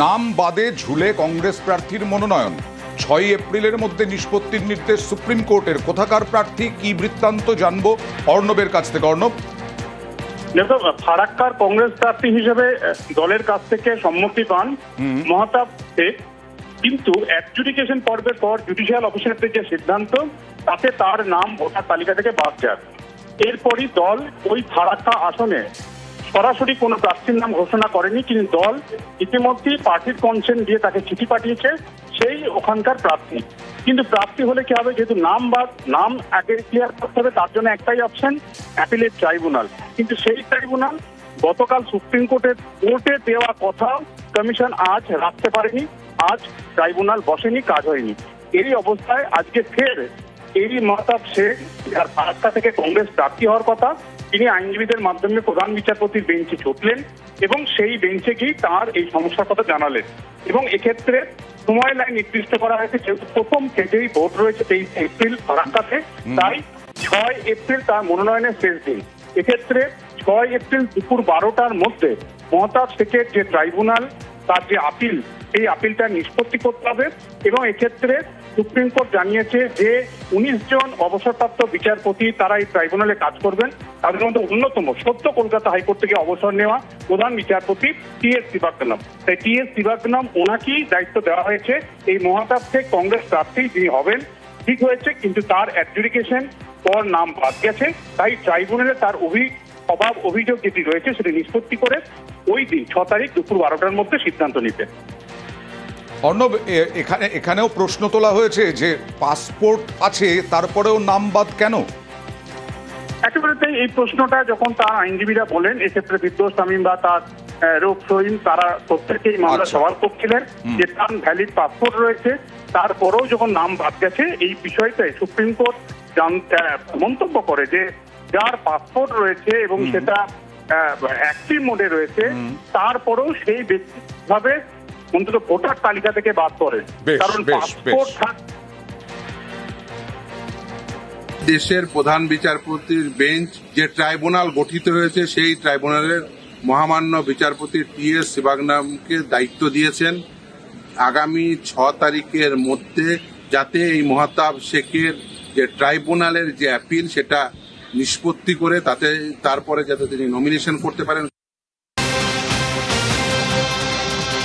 নাম বাদে ঝুলে কংগ্রেস প্রার্থীর মনোনয়ন। 6 এপ্রিলের মধ্যে নিষ্পত্তির নির্দেশ সুপ্রিম কোর্টের। কোথাকার প্রার্থী, কি বৃত্তান্ত জানবো অর্ণবের কাছ থেকে। অর্ণব, দেখো, ফারাক্কার কংগ্রেস প্রার্থী হিসেবে দলের কাছ থেকে সম্মতি পান মহতাব শেখ, কিন্তু অ্যাডজুডিকেশন পর্বের পর জুডিশিয়াল অফিসারদের যে সিদ্ধান্ত, তাতে তার নাম ভোটার তালিকা থেকে বাদ যায়। এরপরই দল ওই ফারাক্কা আসনে সরাসরি কোনো প্রার্থীর নাম ঘোষণা করেনি, কিন্তু দল ইতিমধ্যেই পার্টির কনসেন্ট দিয়ে তাকে চিঠি পাঠিয়েছে সেই ওখানকার প্রার্থী। কিন্তু প্রার্থী হলে কি হবে, যেহেতু নাম আগে ক্লিয়ার করতে হবে, তার জন্য একটাই অপশন, অ্যাপিলেট ট্রাইব্যুনাল। কিন্তু সেই ট্রাইব্যুনাল গতকাল সুপ্রিম কোর্টে দেওয়া কথা কমিশন আজ রাখতে পারেনি, আজ ট্রাইব্যুনাল বসেনি, কাজ হয়নি। এই অবস্থায় আজকে ফের এই মহতাব শেখ, যার ফারাক্কা থেকে কংগ্রেস প্রার্থী হওয়ার কথা, তিনি আইনজীবীদের মাধ্যমে প্রধান বিচারপতির বেঞ্চে ছুটলেন এবং সেই বেঞ্চে গিয়ে তার এই সমস্যার কথা জানালেন। এবং এক্ষেত্রে সময় লাইন নির্দিষ্ট করা হয়েছে, যেহেতু প্রথম ফেজেই ভোট রয়েছে 23 এপ্রিল ফারাক্কাতে, তাই 6 এপ্রিল তার মনোনয়নের শেষ দিন। এক্ষেত্রে 6 এপ্রিল দুপুর 12টার মধ্যে মহতাব শেখের যে ট্রাইব্যুনাল, তার যে আপিল, এই আপিলটা নিষ্পত্তি করতে হবে। এবং এক্ষেত্রে সুপ্রিম কোর্ট জানিয়েছে যে 19 জন অবসরপ্রাপ্ত বিচারপতি তারা এই ট্রাইব্যুনালে কাজ করবেন। তাদের মধ্যে অন্যতম সদ্য কলকাতা হাইকোর্ট থেকে অবসর নেওয়া প্রধান বিচারপতি টি.এস. শিবাগ্নম। তাই টি.এস. শিবাগ্নম ওনাকেই দায়িত্ব দেওয়া হয়েছে। এই মহতাব শেখ কংগ্রেস প্রার্থী যিনি হবেন, ঠিক হয়েছে, কিন্তু তার অ্যাডজুডিকেশন পর নাম বাদ গেছে। তাই ট্রাইব্যুনালে তার অভিযোগ যেটি রয়েছে সেটি নিষ্পত্তি করে ওই দিন 6 তারিখ দুপুর 12টার মধ্যে সিদ্ধান্ত নিতে। অর্ণব, এখানেও প্রশ্ন তোলা হয়েছে যে পাসপোর্ট আছে, তারপরেও নাম বাদ কেন? একেবারে এই প্রশ্নটা যখন তার আইনজীবীরা বলেন, এক্ষেত্রে বিদ্যোষ তামিম বা তার রূপ সহিম, তারা প্রত্যেকেই মামলা সওয়াল করছিলেন যে তার ভ্যালিড পাসপোর্ট রয়েছে, তারপরেও যখন নাম বাদ গেছে, এই বিষয়টাই সুপ্রিম কোর্ট মন্তব্য করে যে যার পাসপোর্ট রয়েছে এবং সেটা অ্যাক্টিভ মোডে রয়েছে, তারপরেও সেই ব্যক্তিভাবে অন্তত ভোটার তালিকা থেকে বাদ করে। কারণ পাসপোর্ট দেশের প্রধান বিচারপতির বেঞ্চ যে ট্রাইব্যুনাল গঠিত হয়েছে, সেই ট্রাইব্যুনালের মহামান্য বিচারপতি টি.এস. শিবাগ্নমকে দায়িত্ব দিয়েছেন আগামী 6 তারিখের মধ্যে যাতে এই মহতাব শেখের যে ট্রাইব্যুনালের যে অ্যাপিল, সেটা নিষ্পত্তি করে তারপরে যাতে তিনি নমিনেশন করতে পারেন।